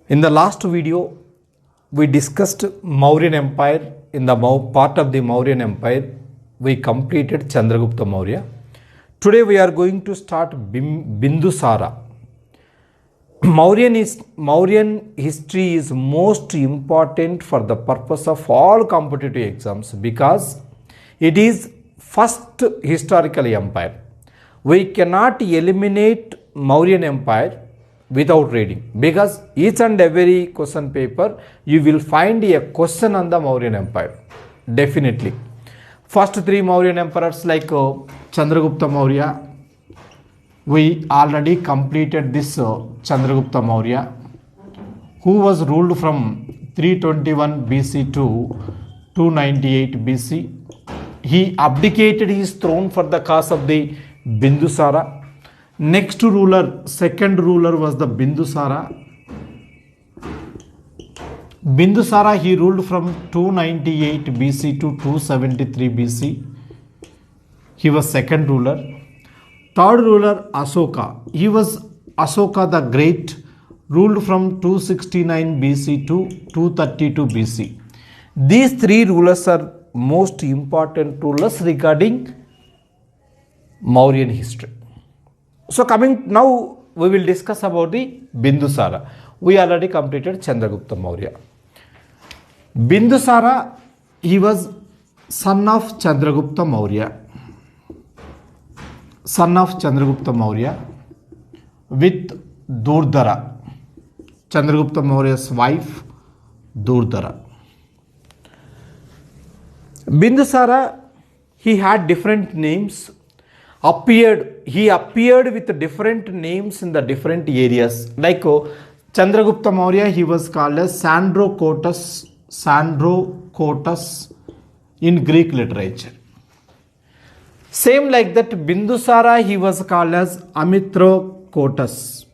In the last video, we discussed Mauryan Empire. In the part of the Mauryan Empire, we completed Chandragupta Maurya. Today we are going to start Bindusara. Mauryan history is most important for the purpose of all competitive exams because it is first historical empire. We cannot eliminate Mauryan Empire without reading, because each and every question paper you will find a question on the Mauryan Empire. Definitely. First three Mauryan emperors like Chandragupta Maurya, we already completed this Chandragupta Maurya, who was ruled from 321 BC to 298 BC. He abdicated his throne for the cause of the Bindusara. Next ruler, second ruler was the Bindusara. Bindusara, he ruled from 298 BC to 273 BC. He was second ruler. Third ruler, Asoka. He was Asoka the Great, ruled from 269 BC to 232 BC. These three rulers are most important rulers regarding Mauryan history. So coming now, we will discuss about the Bindusara. We already completed Chandragupta Maurya. Bindusara, he was son of Chandragupta Maurya. Son of Chandragupta Maurya with Durdara. Chandragupta Maurya's wife, Durdara. Bindusara, he had different names. He appeared with different names in the different areas. Like Chandragupta Maurya, he was called as Sandrocotus in Greek literature. Same like that, Bindusara, he was called as Amitrocotus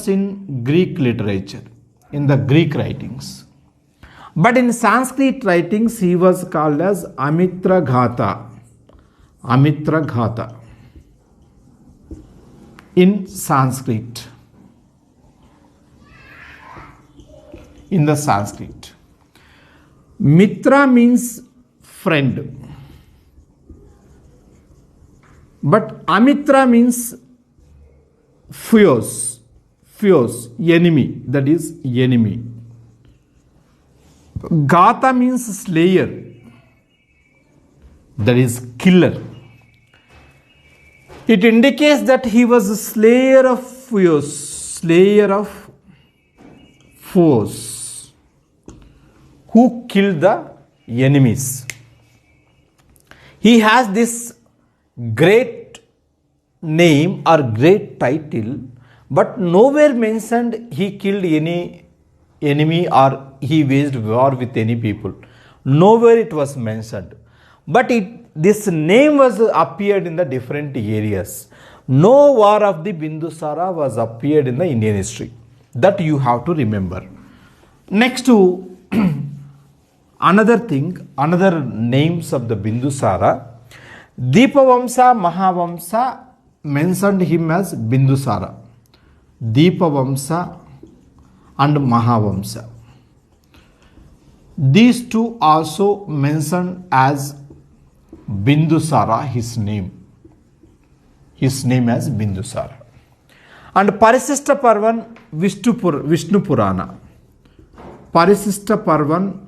in Greek literature, in the Greek writings. But in Sanskrit writings, he was called as Amitraghata in Sanskrit. In the Sanskrit, Mitra means friend, but Amitra means fierce, enemy, that is enemy. Gata means slayer, that is killer. It indicates that he was a slayer of foes, who killed the enemies. He has this great name or great title, but nowhere mentioned he killed any enemy or he waged war with any people. Nowhere it was mentioned. But this name was appeared in the different areas. No war of the Bindusara was appeared in the Indian history. That you have to remember. Next to another names of the Bindusara, Deepavamsa, Mahavamsa mentioned him as Bindusara. Deepavamsa and Mahavamsa. These two also mentioned as Bindusara, his name as Bindusara. And Parisista Parvan, Vishnu Purana. Parisista Parvan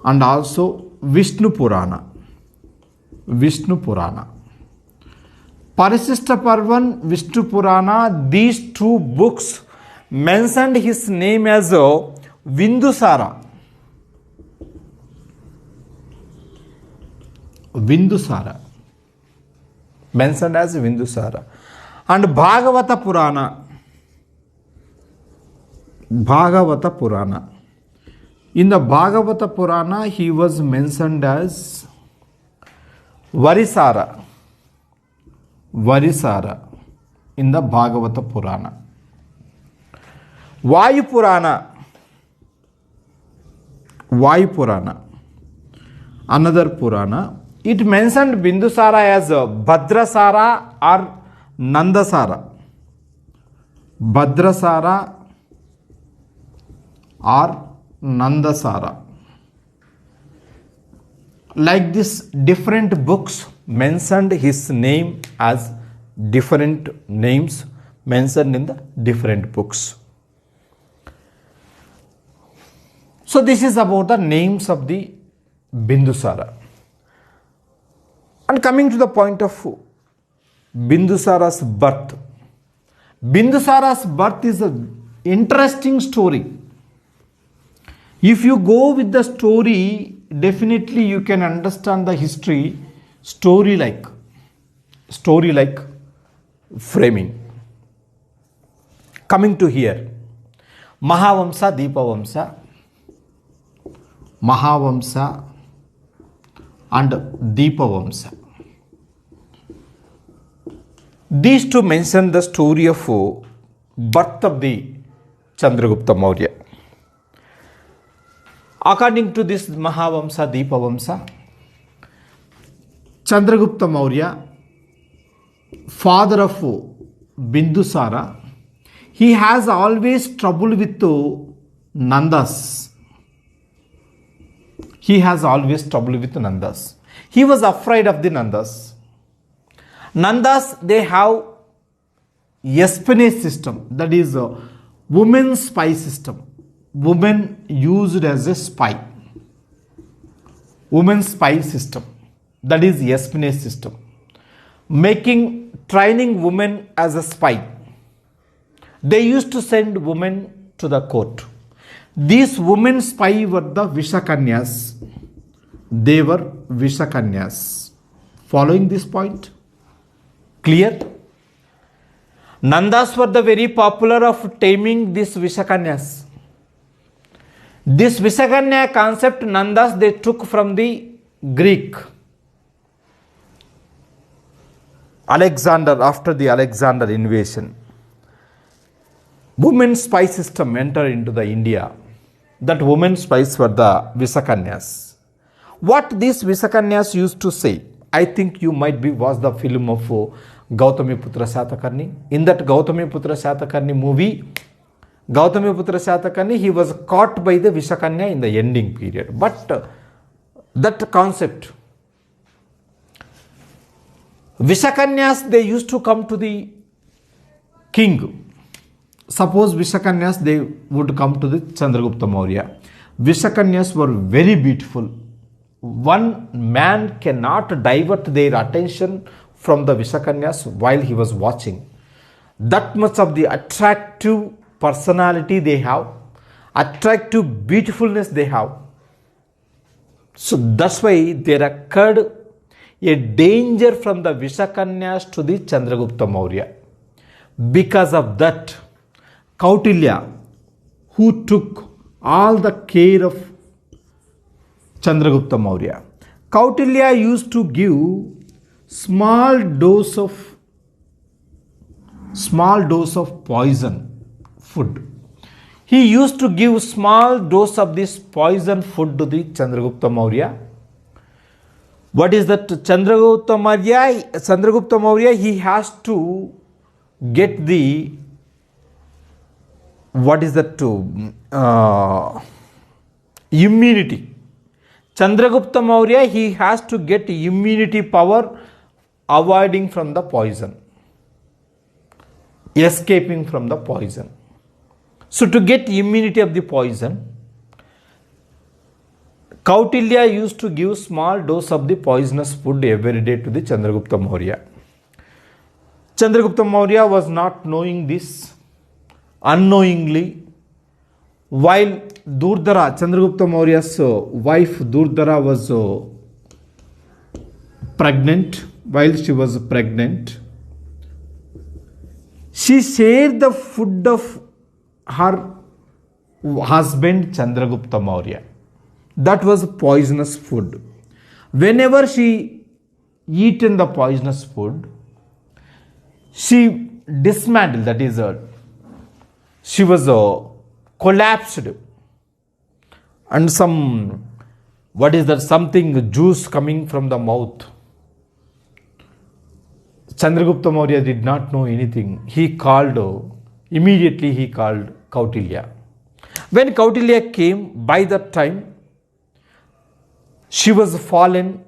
and also Vishnu Purana. Parisista Parvan, Vishnu Purana, these two books mentioned his name as Bindusara. Mentioned as Bindusara. And Bhagavata Purana. In the Bhagavata Purana, he was mentioned as Varisara in the Bhagavata Purana. Vayu Purana, another Purana, it mentioned Bindusara as Bhadrasara or Nandasara. Bhadrasara or Nandasara. Like this, different books mentioned his name as different names mentioned in the different books. So this is about the names of the Bindusara. And coming to the point of Bindusara's birth. Bindusara's birth is an interesting story. If you go with the story, definitely you can understand the history story like framing. Coming to here, Mahavamsa, Mahavamsa and Deepavamsa. These two mention the story of birth of the Chandragupta Maurya. According to this Mahavamsa, Deepavamsa, Chandragupta Maurya, father of Bindusara, he has always trouble with Nandas. He has always trouble with Nandas. He was afraid of the Nandas. Nandas, they have espionage system, that is a women spy system. Women used as a spy. Women spy system, that is espionage system. Training women as a spy. They used to send women to the court. These women spy were the Vishakanyas. They were Vishakanyas. Following this point? Clear? Nandas were the very popular of taming these Vishakanyas. This Vishakanya concept, Nandas, they took from the Greek. Alexander, after the Alexander invasion, women spy system entered into the India. That women spies were the Vishakanyas. What these Vishakanyas used to say, I think you might be watched the film of Gautamiputra Shatakarni. In that Gautamiputra Shatakarni movie, Gautamiputra Shatakarni, he was caught by the Vishakanya in the ending period. But that concept, Vishakanyas, they used to come to the king. Suppose Vishakanyas, they would come to the Chandragupta Maurya. Vishakanyas were very beautiful. One man cannot divert their attention from the Vishakanyas while he was watching. That much of the attractive personality they have, attractive beautifulness they have. So that's why there occurred a danger from the Vishakanyas to the Chandragupta Maurya. Because of that, Kautilya, who took all the care of Chandragupta Maurya, Kautilya used to give small dose of poison food. He used to give small dose of this poison food to the Chandragupta Maurya. What is that? Chandragupta Maurya, he has to get the, what is that, immunity. Chandragupta Maurya, he has to get immunity power, avoiding from the poison, escaping from the poison. So to get immunity of the poison, Kautilya used to give small dose of the poisonous food every day to the Chandragupta Maurya. Chandragupta Maurya was not knowing this. Unknowingly, while Durdara, Chandragupta Maurya's wife Durdara was pregnant, she shared the food of her husband Chandragupta Maurya. That was poisonous food. Whenever she eaten the poisonous food, she dismantled, that is, she was collapsed, and some, what is that, something juice coming from the mouth. Chandragupta Maurya did not know anything. He called Immediately he called Kautilya. When Kautilya came, by that time she was fallen.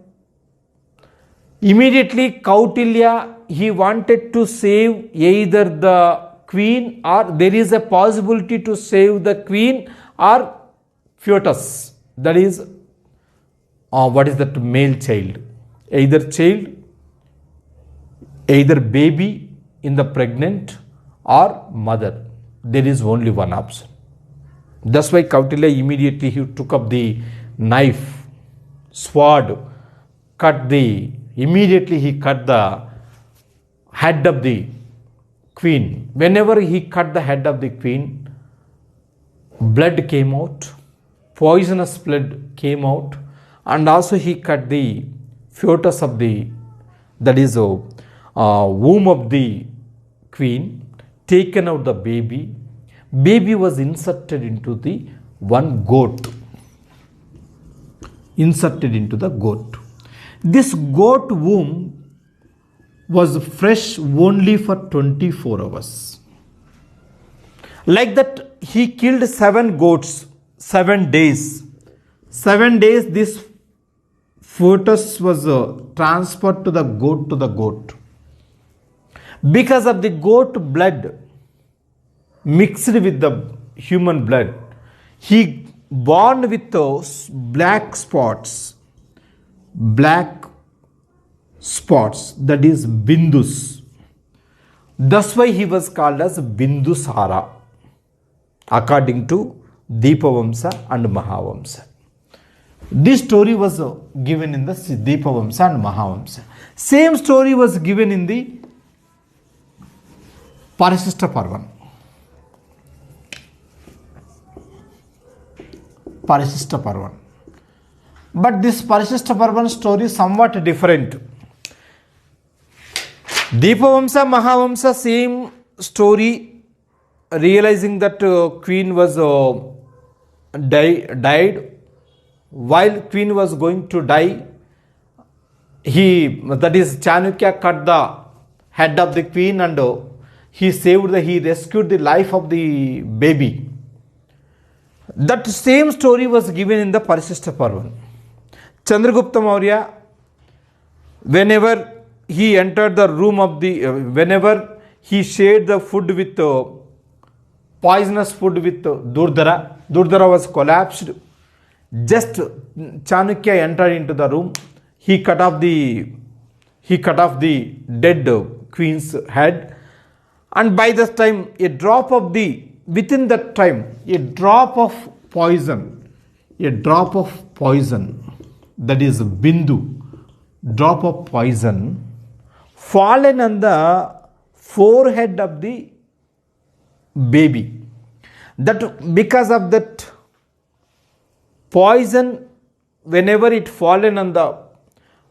Immediately Kautilya, he wanted to save either the queen, or there is a possibility to save the queen or fetus, that is what is that, male child, either baby in the pregnant or mother. There is only one option. That's why Kautilya immediately he took up the knife, sword, immediately he cut the head of the queen. Whenever he cut the head of the queen, blood came out, poisonous blood came out, and also he cut the fetus of the, that is womb of the queen, taken out the baby. Baby was inserted into the one goat. Inserted into the goat. This goat womb was fresh only for 24 hours. Like that, he killed 7 goats, 7 days. 7 days this fetus was transferred to the goat. Because of the goat blood mixed with the human blood, he born with those black spots, that is Bindus. That's why he was called as Bindusara, according to Deepavamsa and Mahavamsa. This story was given in the Deepavamsa and Mahavamsa. Same story was given in the Parishishta Parvan. But this Parishishta Parvan story is somewhat different. Deepavamsa, Mahavamsa, same story, realizing that queen was died. While queen was going to die, that is Chanukya, cut the head of the queen and he rescued the life of the baby. That same story was given in the Parishishta Parvan. Chandragupta Maurya, whenever he entered the room of the, whenever he shared the food with, poisonous food with Durdara was collapsed. Just Chanukya entered into the room, he cut off the dead queen's head, and by this time within that time a drop of poison, that is Bindu, drop of poison fallen on the forehead of the baby. That because of that poison, whenever it fallen on the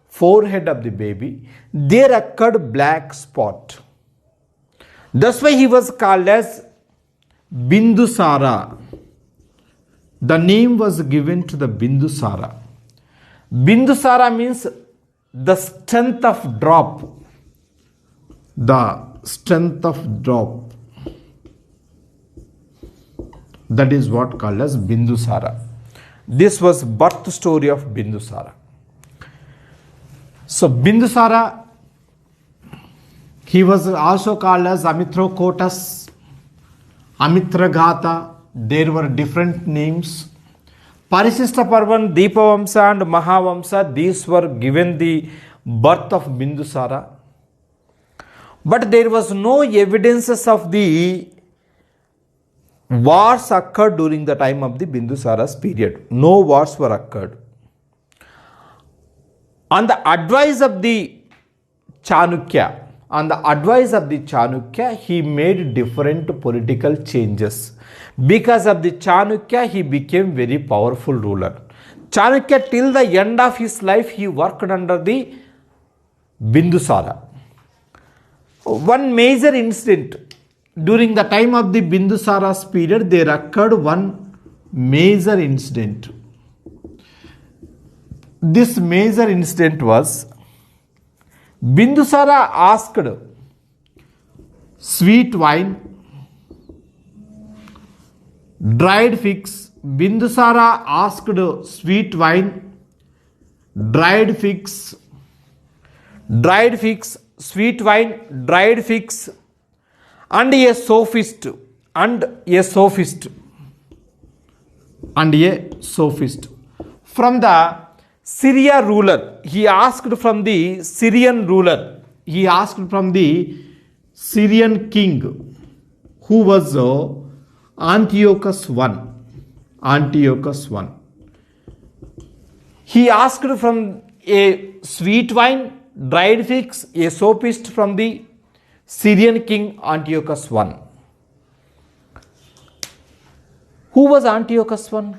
forehead of the baby, there occurred black spot. That's why he was called as Bindusara. The name was given to the Bindusara. Bindusara means the strength of drop. The strength of drop. That is what called as Bindusara. This was birth story of Bindusara. So Bindusara, he was also called as Amitrokotas, Amitragata. There were different names. Parishishta Parvan, Deepavamsa and Mahavamsa, these were given the birth of Bindusara. But there was no evidences of the wars occurred during the time of the Bindusara's period. No wars were occurred. On the advice of the Chanukya, he made different political changes. Because of the Chanukya, he became very powerful ruler. Chanukya, till the end of his life, he worked under the Bindusara. One major incident during the time of the Bindusara's period, there occurred one major incident. This major incident was, Bindusara asked sweet wine dried figs. Bindusara asked sweet wine, dried figs, sweet wine, dried figs, and a sophist, and a sophist, and a sophist. From the Syria ruler, he asked from the Syrian ruler, he asked from the Syrian king, who was Antiochus I. Antiochus I. He asked from a sweet wine, dried figs, a sophist from the Syrian king Antiochus I. Who was Antiochus I?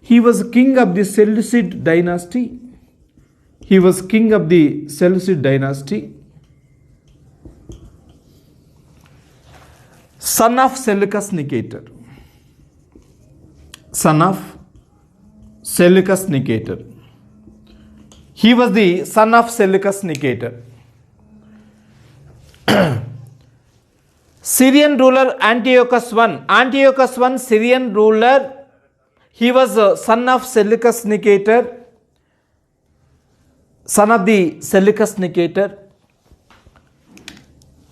He was king of the Seleucid dynasty. He was king of the Seleucid dynasty. Son of Seleucus Nicator. Son of Seleucus Nicator. He was the son of Seleucus Nicator. Syrian ruler Antiochus I. Antiochus I, Syrian ruler. He was a son of Seleucus Nicator. Son of the Seleucus Nicator.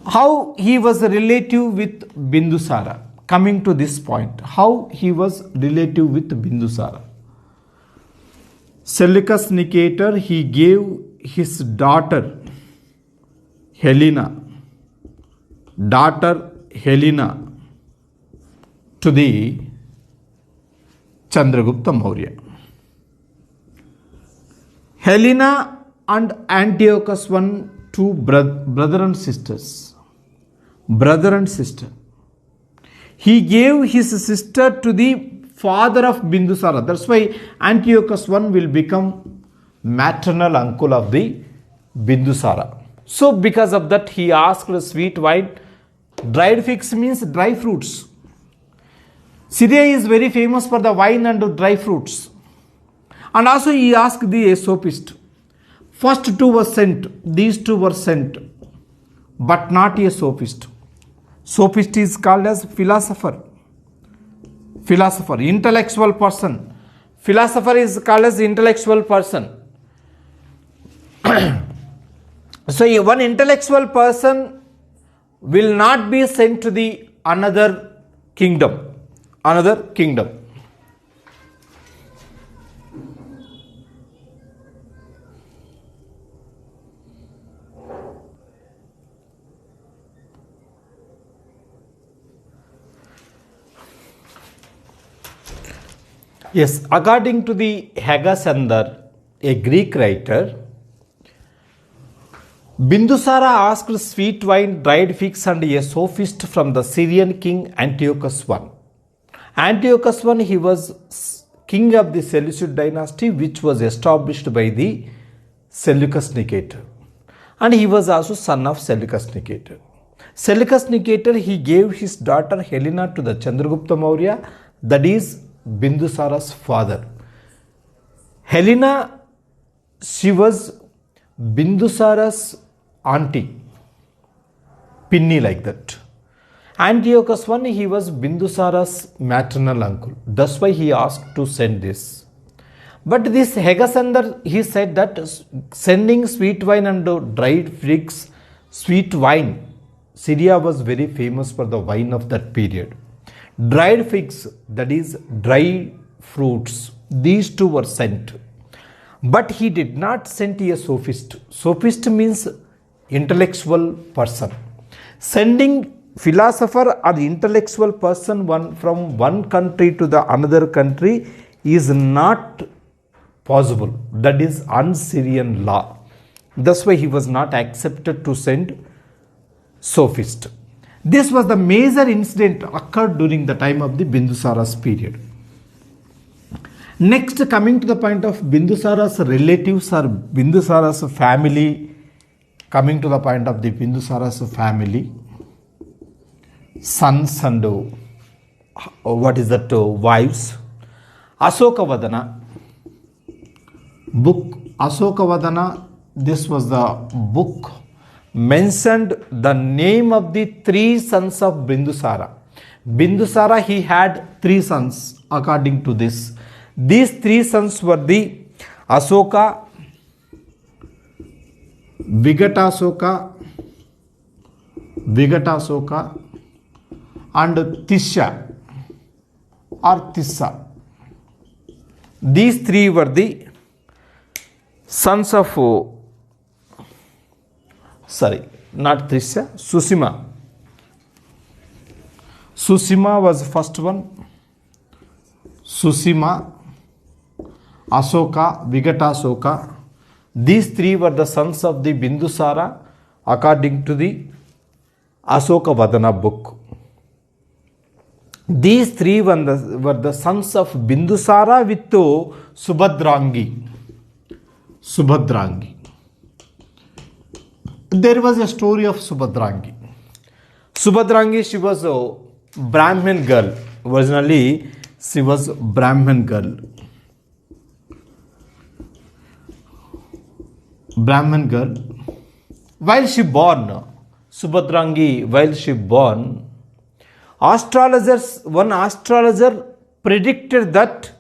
How he was a relative with Bindusara. Coming to this point, how he was relative with Bindusara. Seleucus Nicator, he gave his daughter Helena to the Chandragupta Maurya. Helena and Antiochus I, two brother and sisters. Brother and sister. He gave his sister to the father of Bindusara. That's why Antiochus I will become maternal uncle of the Bindusara. So because of that, he asked sweet wine. Dried figs means dry fruits. Syria is very famous for the wine and dry fruits. And also he asked the sophist. First two were sent. These two were sent. But not a sophist. Sophist is called as philosopher. Philosopher, intellectual person. Philosopher is called as intellectual person. So one intellectual person will not be sent to the another kingdom. Another kingdom. Yes, according to the Hagasander, a Greek writer, Bindusara asked sweet wine, dried figs, and a sophist from the Syrian king Antiochus I. Antiochus I, he was king of the Seleucid dynasty, which was established by the Seleucus Nicator. And he was also son of Seleucus Nicator. Seleucus Nicator, he gave his daughter Helena to the Chandragupta Maurya, that is Bindusara's father. Helena, she was Bindusara's auntie, Pinni, like that. Antiochus I, he was Bindusara's maternal uncle. That's why he asked to send this. But this Hagasander, he said that sending sweet wine and dried figs, sweet wine, Syria was very famous for the wine of that period. Dried figs, that is dry fruits, these two were sent. But he did not send a sophist. Sophist means intellectual person. Sending philosopher or intellectual person from one country to the another country is not possible. That is un-Syrian law. That's why he was not accepted to send sophist. This was the major incident occurred during the time of the Bindusara's period. Next, coming to the point of Bindusara's relatives or Bindusara's family, coming to the point of the Bindusara's family, sons and wives, Asokavadana, book Asokavadana, this was the book mentioned the name of the three sons of Bindusara. Bindusara, he had 3 sons according to this. These 3 sons were the Asoka, Vigatasoka, and Tisha or Tissa. These 3 were the sons of, not Tisha, Susima. Susima was first one. Susima, Asoka, Vigatasoka. These 3 were the sons of the Bindusara according to the Asoka Vadana book. These 3 were the sons of Bindusara with Subhadrangi. There was a story of Subhadrangi. She was a Brahmin girl. Originally, she was Brahmin girl. While she born, Subhadrangi, one astrologer predicted that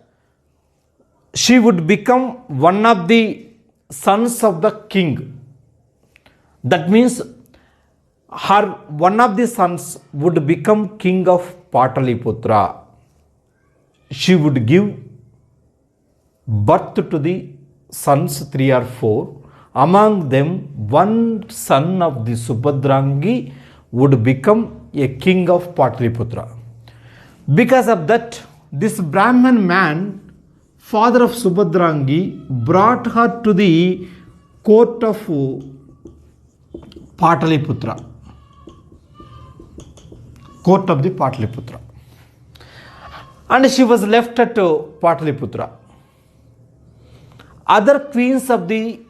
she would become one of the sons of the king. That means one of the sons would become king of Pataliputra. She would give birth to the sons 3 or 4. Among them, one son of the Subhadrangi would become a king of Pataliputra. Because of that, this Brahman man, father of Subhadrangi, brought her to the court of Pataliputra. Court of the Pataliputra. And she was left at Pataliputra. Other queens of the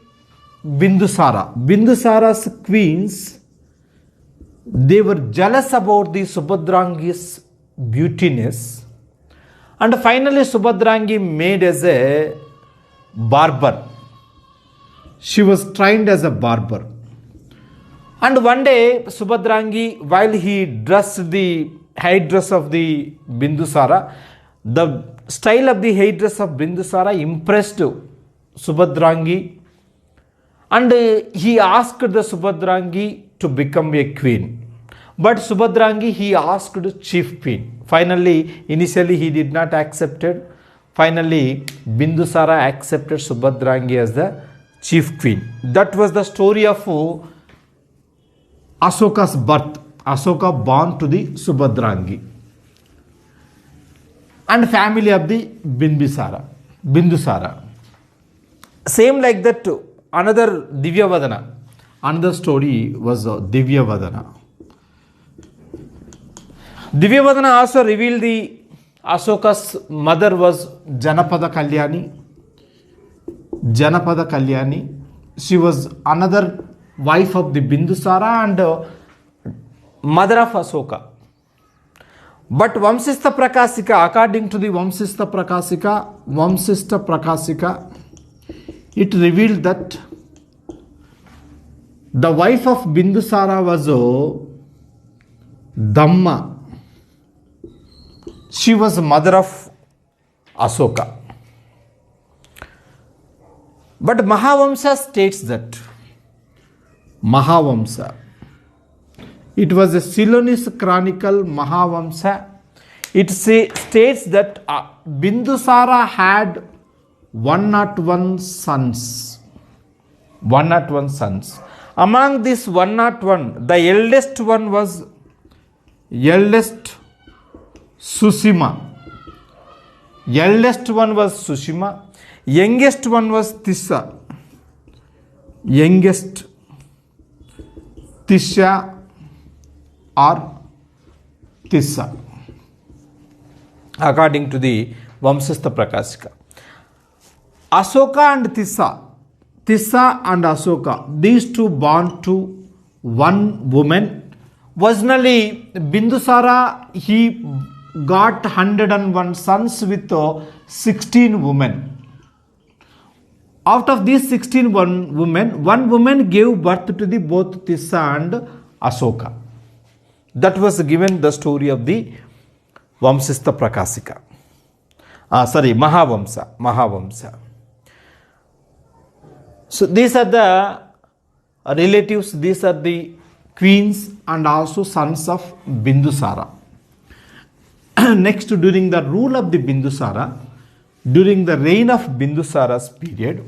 Bindusara's queens, they were jealous about the Subhadrangi's beautiness, and finally Subhadrangi made as a barber. She was trained as a barber. And one day Subhadrangi, while he dressed the headdress of the Bindusara, the style of the headdress of Bindusara impressed Subhadrangi, and he asked the Subhadrangi to become a queen. But Subhadrangi, he asked chief queen. Finally, initially he did not accept it. Finally, Bindusara accepted Subhadrangi as the chief queen. That was the story of Asoka's birth. Asoka born to the Subhadrangi. And family of the Bindusara. Same like that, another Divyavadana. Another story was Divyavadana. Divyavadana also revealed the Asoka's mother was Janapada Kalyani. She was another wife of the Bindusara and mother of Asoka. But Vamsistha according to the Vamsistha Prakasika, it revealed that the wife of Bindusara was Dhamma. She was mother of Asoka. But Mahavamsa states that it was a Ceylonese chronicle, Mahavamsa. It states that Bindusara had 101 sons. 101 sons. Among this 101, the eldest one was Susima. Youngest one was Tisha. Tisha or Tissa, according to the Vamsistha Prakasika. Asoka and Tissa and Asoka, these two born to one woman. Originally, Bindusara, he got 101 sons with 16 women. Out of these 16 women, one woman gave birth to the both Tissa and Asoka. That was given the story of the Vamsistha Prakasika. Mahavamsa. So these are the relatives, these are the queens and also sons of Bindusara. Next, during the rule of the Bindusara, during the reign of Bindusara's period,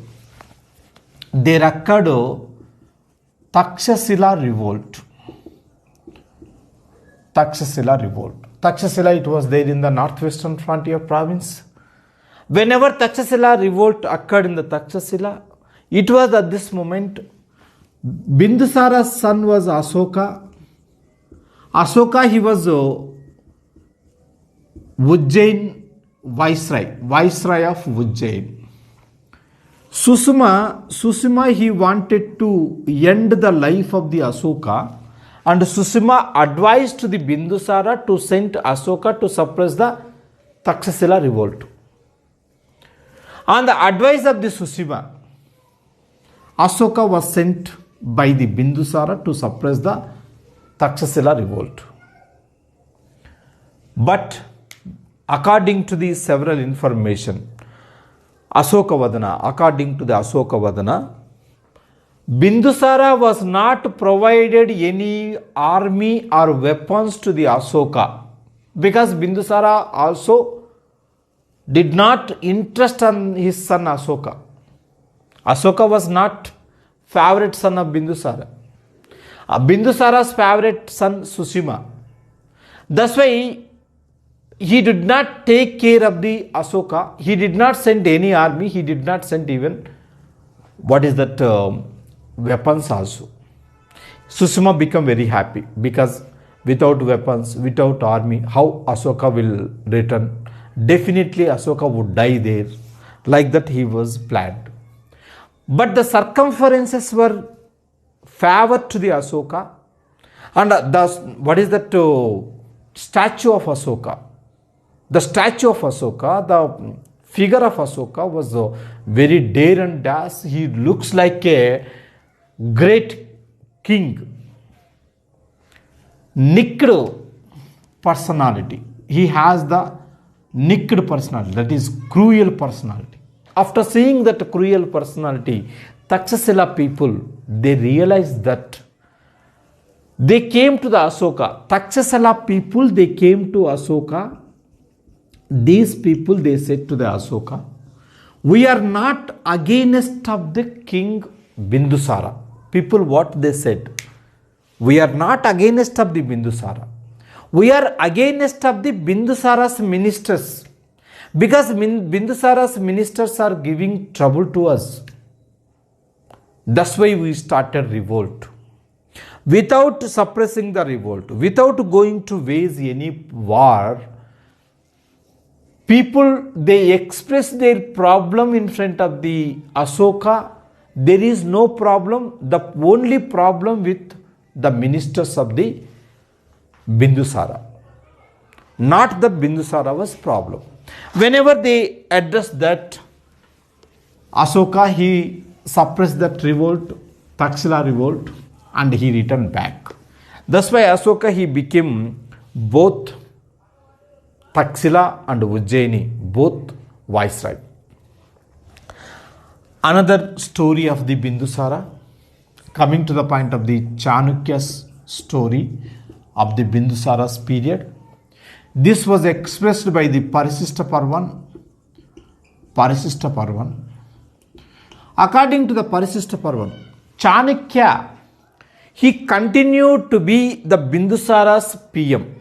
there occurred Takshashila revolt. Takshashila, it was there in the northwestern frontier province. Whenever Takshashila revolt occurred in the Takshashila, it was at this moment Bindusara's son was Asoka. Asoka, he was Ujjain viceroy of Ujjain. Susuma, he wanted to end the life of the Asoka, and Susuma advised the Bindusara to send Asoka to suppress the Takshashila revolt. On the advice of the Susima, Asoka was sent by the Bindusara to suppress the Takshashila revolt. But according to the several information, according to the Asoka Vadana, Bindusara was not provided any army or weapons to the Asoka, because Bindusara also did not interest on his son Asoka. Asoka was not favorite son of Bindusara. Bindusara's favorite son Susima. That's why he did not take care of the Asoka. He did not send any army. He did not send even weapons also. Susima became very happy, because without weapons, without army, how Asoka will return? Definitely Asoka would die there. Like that he was planned. But the circumstances were favored to the Asoka, and statue of Asoka. The statue of Asoka, the figure of Asoka was very dare and dash. He looks like a great king. Nicked personality. He has the nicked personality, that is cruel personality. After seeing that cruel personality, Takshashila people, they realized that they came to the Asoka. Takshashila people, they came to Asoka. These people, they said to the Asoka, we are not against of the king Bindusara. People, what they said? We are not against of the Bindusara. We are against of the Bindusara's ministers, because Bindusara's ministers are giving trouble to us. That's why we started revolt. Without suppressing the revolt, without going to wage any war, people, they express their problem in front of the Asoka. There is no problem. The only problem with the ministers of the Bindusara. Not the Bindusara was problem. Whenever they addressed that, Asoka, he suppressed that revolt, Takshashila revolt, and he returned back. That's why Asoka, he became both Takshashila and Ujjaini, both viceroy. Another story of the Bindusara, coming to the point of the Chanukya's story of the Bindusara's period. This was expressed by the Parishishta Parvan. According to the Parishishta Parvan, Chanukya, he continued to be the Bindusara's PM.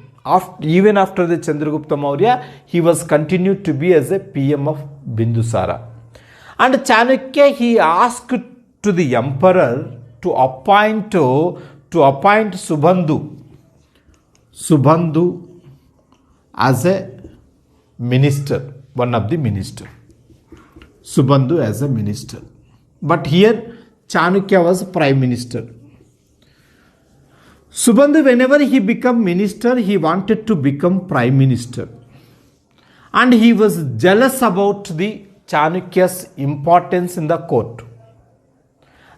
Even after the Chandragupta Maurya, he was continued to be as a PM of Bindusara. And Chanukya, he asked to the emperor to appoint Subandhu as a minister, one of the minister. Subandhu as a minister. But here Chanukya was prime minister. Subandhu, whenever he became minister, he wanted to become prime minister. And he was jealous about the Chanukya's importance in the court.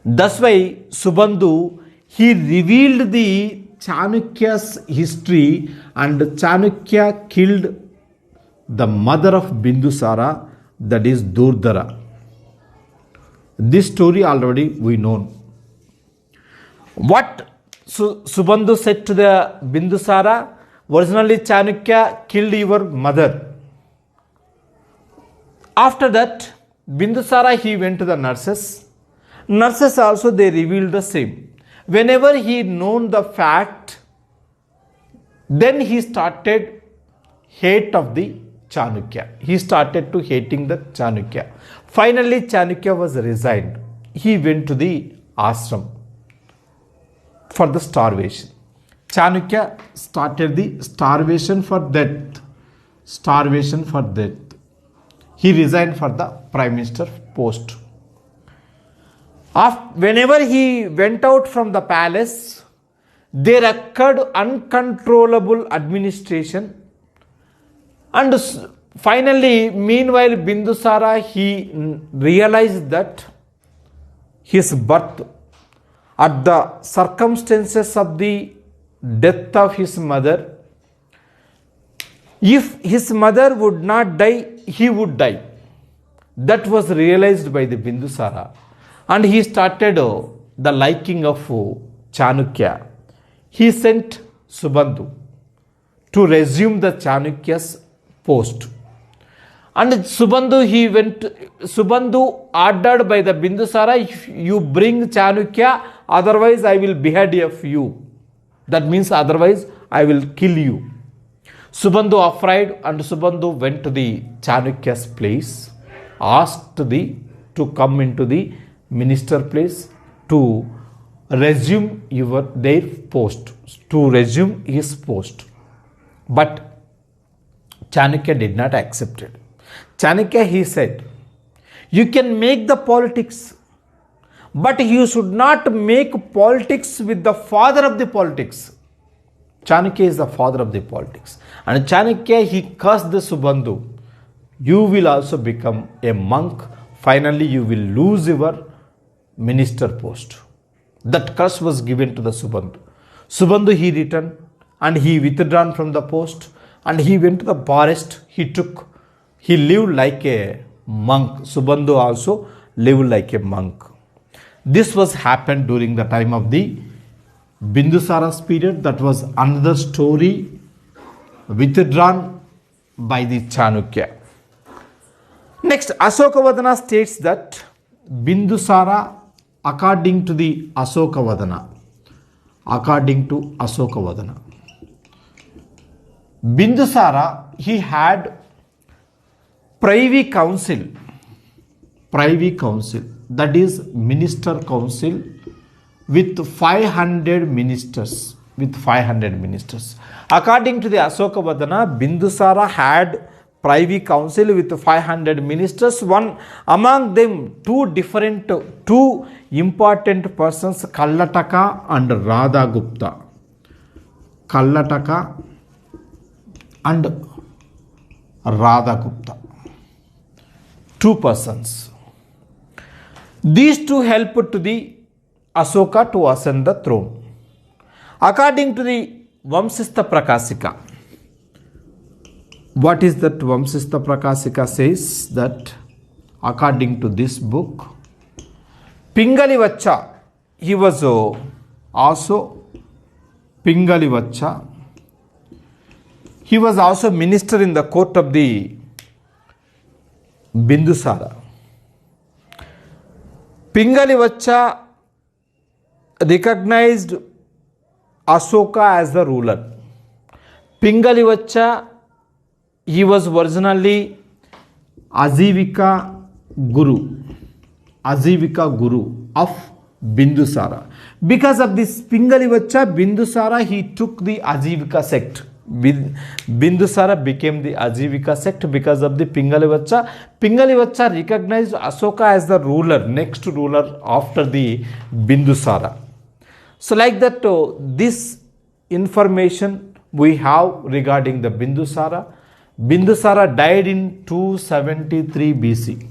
That's why Subandhu, he revealed the Chanukya's history, and Chanukya killed the mother of Bindusara, that is Durdara. This story already we know. What Subandhu said to the Bindusara, originally Chanukya killed your mother. After that, Bindusara, he went to the nurses. Nurses also, they revealed the same. Whenever he known the fact, then he started hate of the Chanukya. He started to hating the Chanukya. Finally, Chanukya was resigned. He went to the ashram for the starvation. Chanukya started the starvation for death. Starvation for death. He resigned for the prime minister post. Whenever he went out from the palace, there occurred uncontrollable administration. And finally, meanwhile, Bindusara, he realized that his birth, at the circumstances of the death of his mother, if his mother would not die, he would die. That was realized by the Bindusara. And he started the liking of Chanukya. He sent Subandhu to resume the Chanukya's post. And Subandhu ordered by the Bindusara, if you bring Chanukya, otherwise I will behead of you. That means otherwise I will kill you. Subandhu afraid, and Subandhu went to the Chanukya's place, asked to come into the minister place to resume their post, to resume his post. But Chanukya did not accept it. Chanukya, he said, you can make the politics, but you should not make politics with the father of the politics. Chanukya is the father of the politics. And Chanukya, he cursed the Subandhu. You will also become a monk. Finally, you will lose your minister post. That curse was given to the Subandhu. Subandhu, he returned and he withdrawn from the post, and he went to the forest. He lived like a monk. Subandhu also lived like a monk. This was happened during the time of the Bindusara's period. That was another story withdrawn by the Chanukya. Next, Asokavadana states that Bindusara, according to the Asokavadana, Bindusara, he had privy council, that is minister council with 500 ministers. According to the Asokavadana, Bindusara had privy council with 500 ministers. One among them, two important persons, Kallataka and Radhagupta. Kallataka and Radhagupta. Two persons. These two helped to the Asoka to ascend the throne. According to the Vamsistha Prakasika, what is that Vamsistha Prakasika says? That according to this book, Pingalivacha, he was also Pingalivacha. He was also minister in the court of the Bindusara. Pingalivacha recognized Asoka as the ruler. Pingalivacha, he was originally Ajivika Guru of Bindusara. Because of this Pingalivacha, Bindusara, he took the Ajivika sect. Bindusara became the Ajivika sect because of the Pingalivacha. Pingalivacha recognized Asoka as the ruler, next ruler after the Bindusara. So like that, this information we have regarding the Bindusara. Bindusara died in 273 BC.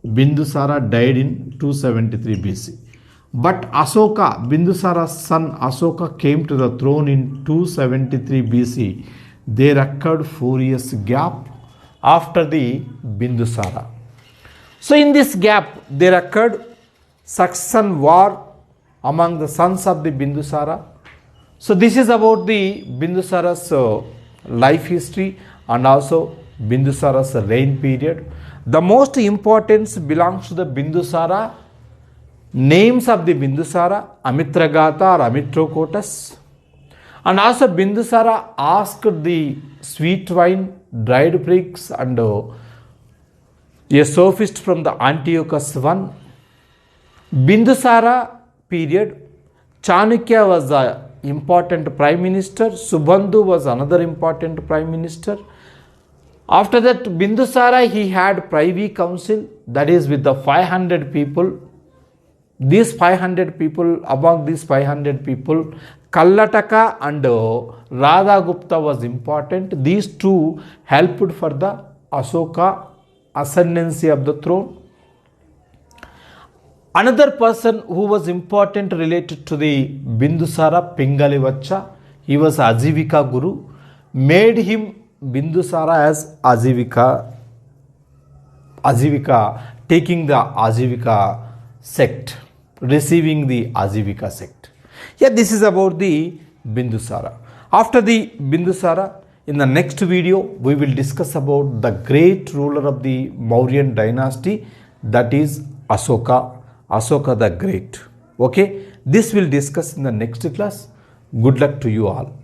Bindusara died in 273 BC. But Asoka, Bindusara's son Asoka, came to the throne in 273 BC. There occurred 4 years gap after the Bindusara. So in this gap, there occurred succession war among the sons of the Bindusara. So this is about the Bindusara's life history and also Bindusara's reign period. The most importance belongs to the Bindusara. Names of the Bindusara, Amitragata or Amitrocotus. And also Bindusara asked the sweet wine, dried bricks and a sophist from the Antiochus I. Bindusara period, Chanukya was the important prime minister, Subandhu was another important prime minister. After that, Bindusara, he had privy council, that is with the 500 people. These 500 people, among these 500 people, Kallataka and Radhagupta was important. These two helped for the Asoka ascendancy of the throne. Another person who was important related to the Bindusara, Pingalivacha, he was Ajivika Guru, made him Bindusara as Ajivika, taking the Ajivika sect, receiving the Ajivika sect. Yeah, this is about the Bindusara. After the Bindusara, in the next video, we will discuss about the great ruler of the Mauryan dynasty, that is Asoka the Great. Okay, this will discuss in the next class. Good luck to you all.